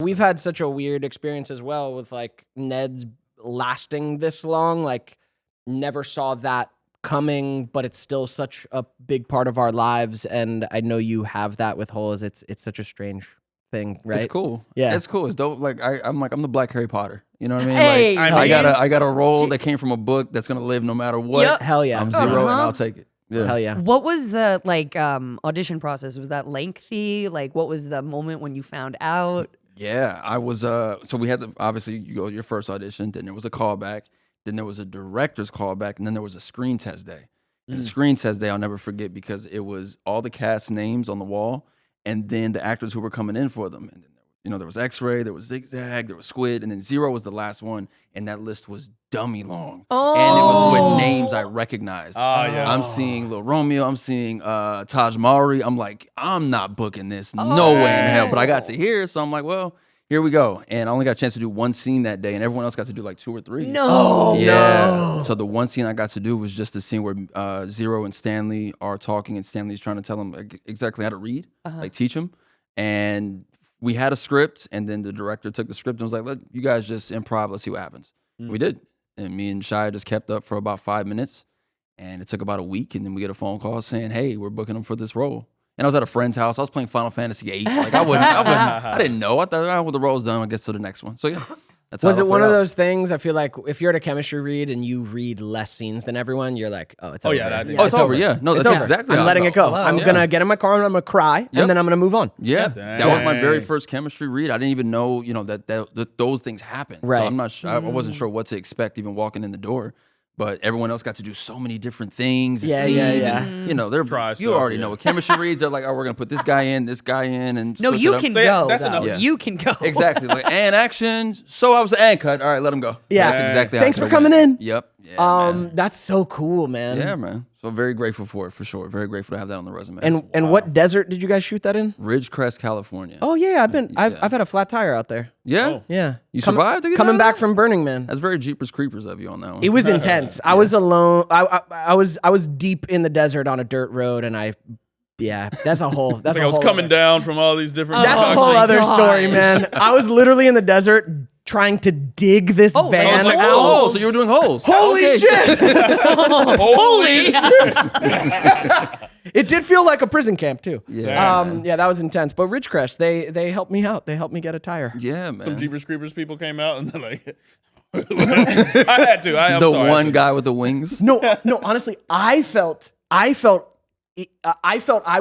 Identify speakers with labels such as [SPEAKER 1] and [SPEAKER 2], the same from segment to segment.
[SPEAKER 1] We've had such a weird experience as well with like Ned's lasting this long. Like, never saw that coming, but it's still such a big part of our lives. And I know you have that with Holes. It's such a strange thing, right?
[SPEAKER 2] It's cool.
[SPEAKER 1] Yeah.
[SPEAKER 2] It's cool. It's dope. Like I'm the Black Harry Potter. You know what I mean?
[SPEAKER 1] Hey,
[SPEAKER 2] like I got a role that came from a book that's gonna live no matter what.
[SPEAKER 3] Yep.
[SPEAKER 1] Hell yeah.
[SPEAKER 2] I'm Zero and I'll take it. Yeah.
[SPEAKER 1] Hell yeah.
[SPEAKER 3] What was the like audition process? Was that lengthy? Like, what was the moment when you found out?
[SPEAKER 2] Yeah, I was. So we had to obviously you go to your first audition, then there was a callback, then there was a director's callback, and then there was a screen test day. And the screen test day I'll never forget because it was all the cast names on the wall, and then the actors who were coming in for them. And then, there was X-Ray, there was Zigzag, there was Squid, and then Zero was the last one, and that list was dummy long.
[SPEAKER 3] Oh.
[SPEAKER 2] And it was with names I recognized.
[SPEAKER 4] Oh, yeah.
[SPEAKER 2] I'm seeing Lil Romeo, I'm seeing Taj Mowry. I'm like, I'm not booking this. No way in hell. But I got to hear, so I'm like, well, here we go. And I only got a chance to do one scene that day, and everyone else got to do like 2 or 3.
[SPEAKER 3] No.
[SPEAKER 2] Yeah. So the one scene I got to do was just the scene where Zero and Stanley are talking, and Stanley's trying to tell him like, exactly how to read, like teach him. And we had a script, and then the director took the script and was like, "Let you guys just improv. Let's see what happens." We did, and me and Shia just kept up for about 5 minutes, and it took about a week, and then we get a phone call saying, "Hey, we're booking him for this role." And I was at a friend's house. I was playing Final Fantasy VIII. Like I didn't know. I thought, well, the role's done. I guess to the next one. So yeah. That's
[SPEAKER 1] Was
[SPEAKER 2] how
[SPEAKER 1] it one
[SPEAKER 2] played
[SPEAKER 1] of
[SPEAKER 2] out.
[SPEAKER 1] those things? I feel like if you're at a chemistry read and you read less scenes than everyone, you're like, oh, it's over.
[SPEAKER 4] yeah,
[SPEAKER 2] Oh, it's over. Yeah. No,
[SPEAKER 1] It's
[SPEAKER 2] that's
[SPEAKER 1] over.
[SPEAKER 2] exactly
[SPEAKER 1] I'm
[SPEAKER 2] how I
[SPEAKER 1] letting it go.
[SPEAKER 2] felt.
[SPEAKER 1] I'm
[SPEAKER 2] Yeah.
[SPEAKER 1] gonna get in my car and I'm gonna cry,
[SPEAKER 2] Yep.
[SPEAKER 1] and then I'm gonna move on.
[SPEAKER 2] Yeah,
[SPEAKER 4] Dang.
[SPEAKER 2] that was my very first chemistry read. I didn't even know, that those things happen.
[SPEAKER 1] Right.
[SPEAKER 2] So I'm not sure. I wasn't sure what to expect even walking in the door. But everyone else got to do so many different things. And
[SPEAKER 1] Yeah,
[SPEAKER 2] scenes
[SPEAKER 1] yeah.
[SPEAKER 2] And, they're
[SPEAKER 4] Try
[SPEAKER 2] you
[SPEAKER 4] stuff,
[SPEAKER 2] already
[SPEAKER 4] yeah.
[SPEAKER 2] know what chemistry reads. They're like, oh, we're gonna put this guy in, and
[SPEAKER 3] No,
[SPEAKER 2] switch
[SPEAKER 3] you
[SPEAKER 2] it up.
[SPEAKER 3] can
[SPEAKER 4] They-
[SPEAKER 3] go.
[SPEAKER 4] that's
[SPEAKER 3] though.
[SPEAKER 4] enough.
[SPEAKER 2] Yeah.
[SPEAKER 3] You can go.
[SPEAKER 2] Exactly. Like, and action. So I was and cut. All right, let him go.
[SPEAKER 1] Yeah.
[SPEAKER 2] That's exactly. how
[SPEAKER 1] Thanks
[SPEAKER 2] it
[SPEAKER 1] for
[SPEAKER 2] went.
[SPEAKER 1] coming in.
[SPEAKER 2] Yep. Yeah, man.
[SPEAKER 1] That's so cool, man.
[SPEAKER 2] Yeah, man. So very grateful for it, for sure. Very grateful to have that on the resume.
[SPEAKER 1] And what desert did you guys shoot that in?
[SPEAKER 2] Ridgecrest, California.
[SPEAKER 1] Oh yeah, I've had a flat tire out there.
[SPEAKER 2] Yeah.
[SPEAKER 4] Oh.
[SPEAKER 1] Yeah.
[SPEAKER 2] You survived to get
[SPEAKER 1] coming
[SPEAKER 2] down
[SPEAKER 1] back
[SPEAKER 2] there?
[SPEAKER 1] from Burning Man.
[SPEAKER 2] That's very Jeepers Creepers of you on that one.
[SPEAKER 1] It was intense. I was alone. I was deep in the desert on a dirt road, and that's a whole. That's
[SPEAKER 4] Like
[SPEAKER 1] a
[SPEAKER 4] I was
[SPEAKER 1] whole
[SPEAKER 4] coming
[SPEAKER 1] other-
[SPEAKER 4] down from all these different.
[SPEAKER 1] That's a
[SPEAKER 3] Oh
[SPEAKER 1] whole
[SPEAKER 3] my
[SPEAKER 1] other
[SPEAKER 3] gosh.
[SPEAKER 1] story, man. I was literally in the desert trying to dig this
[SPEAKER 3] Oh,
[SPEAKER 1] van
[SPEAKER 3] I was
[SPEAKER 1] out.
[SPEAKER 3] like,
[SPEAKER 2] Oh, so you were doing holes.
[SPEAKER 1] Holy
[SPEAKER 2] Okay.
[SPEAKER 1] shit!
[SPEAKER 3] Holy.
[SPEAKER 1] It did feel like a prison camp too.
[SPEAKER 2] Yeah.
[SPEAKER 1] Yeah, that was intense. But Ridgecrest, they helped me out. They helped me get a tire.
[SPEAKER 2] Yeah, man.
[SPEAKER 4] Some Jeepers Creepers people came out and they're like, I had to. I'm
[SPEAKER 2] The
[SPEAKER 4] sorry, I
[SPEAKER 2] one
[SPEAKER 4] had to.
[SPEAKER 2] guy with the wings.
[SPEAKER 1] No, honestly, I felt I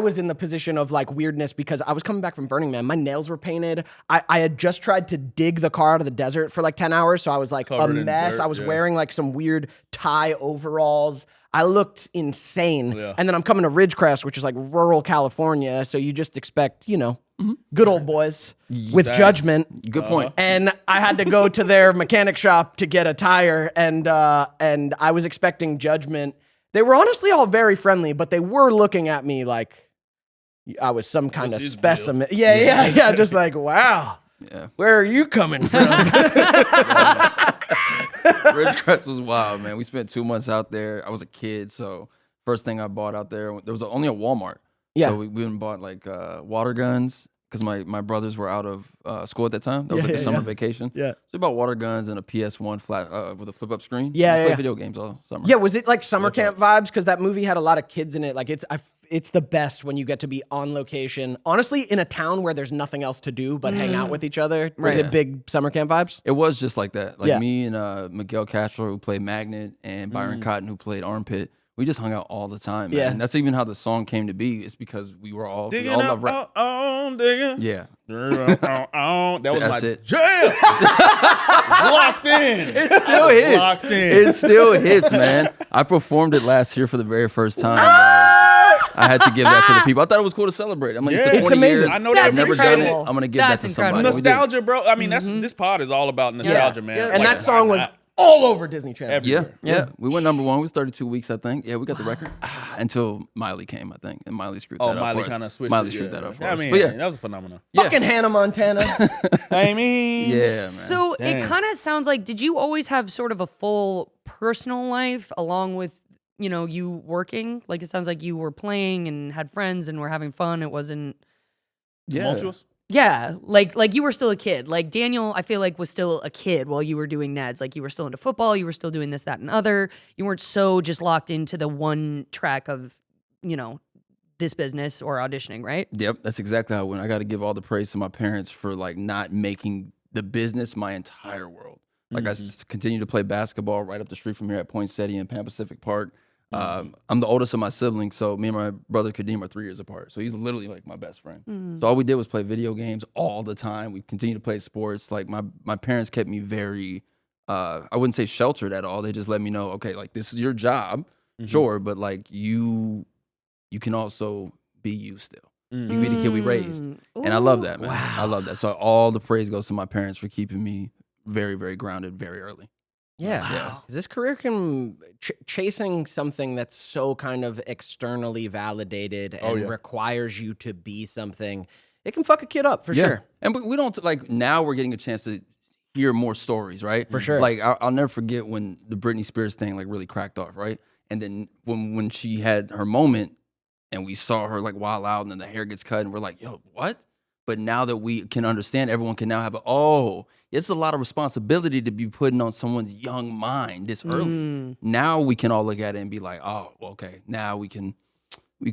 [SPEAKER 1] was in the position of like weirdness because I was coming back from Burning Man. My nails were painted. I had just tried to dig the car out of the desert for like 10 hours. So I was like
[SPEAKER 4] Covered
[SPEAKER 1] a
[SPEAKER 4] in
[SPEAKER 1] mess.
[SPEAKER 4] dirt,
[SPEAKER 1] I was
[SPEAKER 4] yeah.
[SPEAKER 1] wearing like some weird tie overalls. I looked insane.
[SPEAKER 4] Yeah.
[SPEAKER 1] And then I'm coming to Ridgecrest, which is like rural California. So you just expect, good old boys with judgment.
[SPEAKER 2] Good point.
[SPEAKER 1] And I had to go to their mechanic shop to get a tire, and I was expecting judgment. They were honestly all very friendly, but they were looking at me like I was some kind of
[SPEAKER 4] his deal?
[SPEAKER 1] specimen. Yeah. Just like, wow,
[SPEAKER 2] Yeah.
[SPEAKER 1] where are you coming from?
[SPEAKER 2] Ridgecrest was wild, man. We spent 2 months out there. I was a kid, so first thing I bought out there was only a Walmart.
[SPEAKER 1] Yeah.
[SPEAKER 2] So we went and bought like water guns because my brothers were out of school at that time. That was like the summer vacation.
[SPEAKER 1] Yeah.
[SPEAKER 2] So we bought water guns and a PS1 flat with a flip up screen.
[SPEAKER 1] Yeah,
[SPEAKER 2] Just play
[SPEAKER 1] yeah.
[SPEAKER 2] video games all summer.
[SPEAKER 1] Yeah, was it like summer camp vibes? Because that movie had a lot of kids in it. Like it's the best when you get to be on location. Honestly, in a town where there's nothing else to do but hang out with each other. Was
[SPEAKER 2] Right.
[SPEAKER 1] it big summer camp vibes?
[SPEAKER 2] It was just like that. Like
[SPEAKER 1] Yeah.
[SPEAKER 2] me and Miguel Castro, who played Magnet, and Byron Cotton, who played Armpit. We just hung out all the time, man.
[SPEAKER 1] Yeah.
[SPEAKER 2] And that's even how the song came to be. It's because we all
[SPEAKER 4] Digging
[SPEAKER 2] love
[SPEAKER 4] up,
[SPEAKER 2] rap.
[SPEAKER 4] digging.
[SPEAKER 2] Yeah.
[SPEAKER 4] That was
[SPEAKER 2] That's
[SPEAKER 4] my
[SPEAKER 2] it.
[SPEAKER 4] jam. Locked in.
[SPEAKER 2] It still hits.
[SPEAKER 4] Locked in.
[SPEAKER 2] It still hits, man. I performed it last year for the very first time. I had to give that to the people. I thought it was cool to celebrate. I'm like,
[SPEAKER 4] Yeah.
[SPEAKER 2] it's
[SPEAKER 4] It's
[SPEAKER 2] 20
[SPEAKER 1] amazing.
[SPEAKER 2] years.
[SPEAKER 4] I know
[SPEAKER 2] I've
[SPEAKER 4] that's
[SPEAKER 2] never done it.
[SPEAKER 3] incredible.
[SPEAKER 2] I'm gonna give
[SPEAKER 3] That's
[SPEAKER 2] that to somebody.
[SPEAKER 3] incredible.
[SPEAKER 2] We did.
[SPEAKER 4] Nostalgia, bro. I mean, this pod is all about nostalgia, man.
[SPEAKER 3] Yeah.
[SPEAKER 1] And
[SPEAKER 4] Like,
[SPEAKER 1] that song was all over Disney Channel.
[SPEAKER 4] everywhere.
[SPEAKER 2] Yeah. We went number 1. We was 32 weeks, I think. Yeah, we got the record until Miley came, I think, and Miley screwed
[SPEAKER 4] Oh,
[SPEAKER 2] that up
[SPEAKER 4] Miley
[SPEAKER 2] for us.
[SPEAKER 4] kind of switched.
[SPEAKER 2] Miley
[SPEAKER 4] it,
[SPEAKER 2] screwed
[SPEAKER 4] yeah.
[SPEAKER 2] that up for
[SPEAKER 4] I
[SPEAKER 2] us.
[SPEAKER 4] mean,
[SPEAKER 2] But yeah,
[SPEAKER 4] that was a phenomenon.
[SPEAKER 1] Fucking Hannah Montana.
[SPEAKER 4] I mean,
[SPEAKER 2] yeah, man.
[SPEAKER 3] So it
[SPEAKER 4] Dang.
[SPEAKER 3] kind of sounds like, did you always have sort of a full personal life along with, you working? Like it sounds like you were playing and had friends and were having fun. It wasn't.
[SPEAKER 2] yeah.
[SPEAKER 4] tumultuous.
[SPEAKER 3] Yeah, like you were still a kid. Like Daniel, I feel like was still a kid while you were doing Neds. Like you were still into football, you were still doing this, that, and other. You weren't so just locked into the one track of, this business or auditioning, right?
[SPEAKER 2] Yep, that's exactly how it went. I got to give all the praise to my parents for like not making the business my entire world. Like I continue to play basketball right up the street from here at Poinsettia and Pan Pacific Park. I'm the oldest of my siblings, so me and my brother Kadeem are 3 years apart. So he's literally like my best friend. So all we did was play video games all the time. We continued to play sports. Like my parents kept me very, I wouldn't say sheltered at all. They just let me know, okay, like this is your job, sure, but like you can also be you still. You can be the kid we raised. And I love that, man.
[SPEAKER 1] Wow.
[SPEAKER 2] I love that. So all the praise goes to my parents for keeping me very, very grounded very early.
[SPEAKER 1] Yeah.
[SPEAKER 2] Wow.
[SPEAKER 1] 'Cause this career can chasing something that's so kind of externally validated and requires you to be something. It can fuck a kid up for sure.
[SPEAKER 2] And we don't like now we're getting a chance to hear more stories, right?
[SPEAKER 1] For sure.
[SPEAKER 2] Like I'll never forget when the Britney Spears thing like really cracked off, right? And then when she had her moment and we saw her like wild out and then the hair gets cut and we're like, yo, what? But now that we can understand, everyone can now have it's a lot of responsibility to be putting on someone's young mind this early. Now we can all look at it and be like, oh, okay, now we can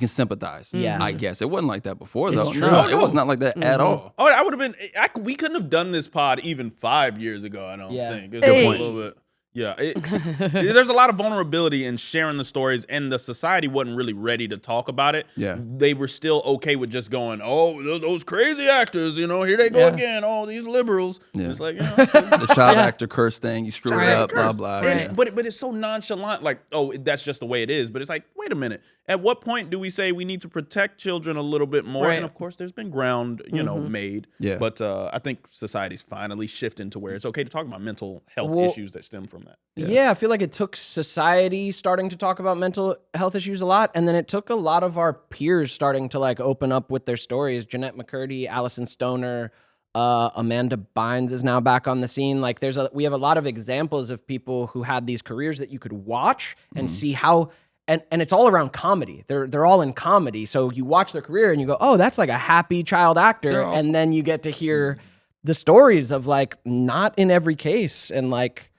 [SPEAKER 2] sympathize.
[SPEAKER 1] Yeah.
[SPEAKER 2] I guess it wasn't like that before though.
[SPEAKER 1] It's true.
[SPEAKER 2] No, it was not like that at all.
[SPEAKER 4] Oh, I would have been. We couldn't have done this pod even 5 years ago. I don't think. It's
[SPEAKER 3] Hey.
[SPEAKER 4] a little bit. Yeah, there's a lot of vulnerability in sharing the stories, and the society wasn't really ready to talk about it.
[SPEAKER 2] Yeah.
[SPEAKER 4] They were still okay with just going, oh, those crazy actors, here they go again, oh, these liberals.
[SPEAKER 2] Yeah.
[SPEAKER 4] It's like,
[SPEAKER 2] The child actor curse thing, you screw it up, blah,
[SPEAKER 4] curse.
[SPEAKER 2] blah.
[SPEAKER 4] And-
[SPEAKER 2] Yeah.
[SPEAKER 4] But it's so nonchalant, like, oh, that's just the way it is. But it's like, wait a minute. At what point do we say we need to protect children a little bit more?
[SPEAKER 3] Right.
[SPEAKER 4] And of course, there's been ground, made.
[SPEAKER 2] Yeah.
[SPEAKER 4] But I think society's finally shifting to where it's okay to talk about mental health
[SPEAKER 1] Well,
[SPEAKER 4] issues that stem from that.
[SPEAKER 1] Yeah, I feel like it took society starting to talk about mental health issues a lot, and then it took a lot of our peers starting to like open up with their stories. Jeanette McCurdy, Allison Stoner, Amanda Bynes is now back on the scene. Like we have a lot of examples of people who had these careers that you could watch and see how. And it's all around comedy. They're all in comedy. So you watch their career and you go, oh, that's like a happy child actor. And then you get to hear the stories of like not in every case and like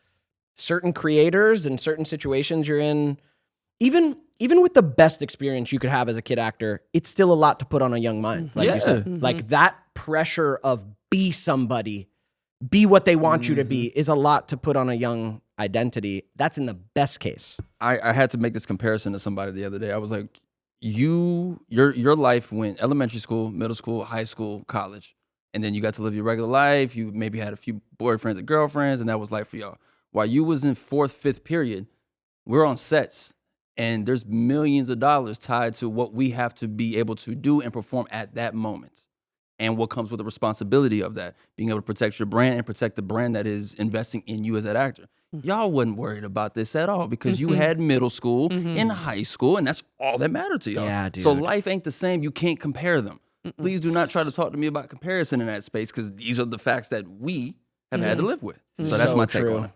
[SPEAKER 1] certain creators and certain situations you're in. Even with the best experience you could have as a kid actor, it's still a lot to put on a young mind. Like you said, like that pressure of be somebody, be what they want you to be is a lot to put on a young identity. That's in the best case.
[SPEAKER 2] I had to make this comparison to somebody the other day. I was like, your life went elementary school, middle school, high school, college, and then you got to live your regular life. You maybe had a few boyfriends and girlfriends, and that was life for y'all. While you was in 4th, 5th period, we're on sets, and there's millions of dollars tied to what we have to be able to do and perform at that moment. And what comes with the responsibility of that, being able to protect your brand and protect the brand that is investing in you as that actor. Y'all wasn't worried about this at all because you had middle school and high school, and that's all that mattered to y'all.
[SPEAKER 1] Yeah, dude.
[SPEAKER 2] So life ain't the same. You can't compare them. Please do not try to talk to me about comparison in that space because these are the facts that we have had to live with. So that's my take on it.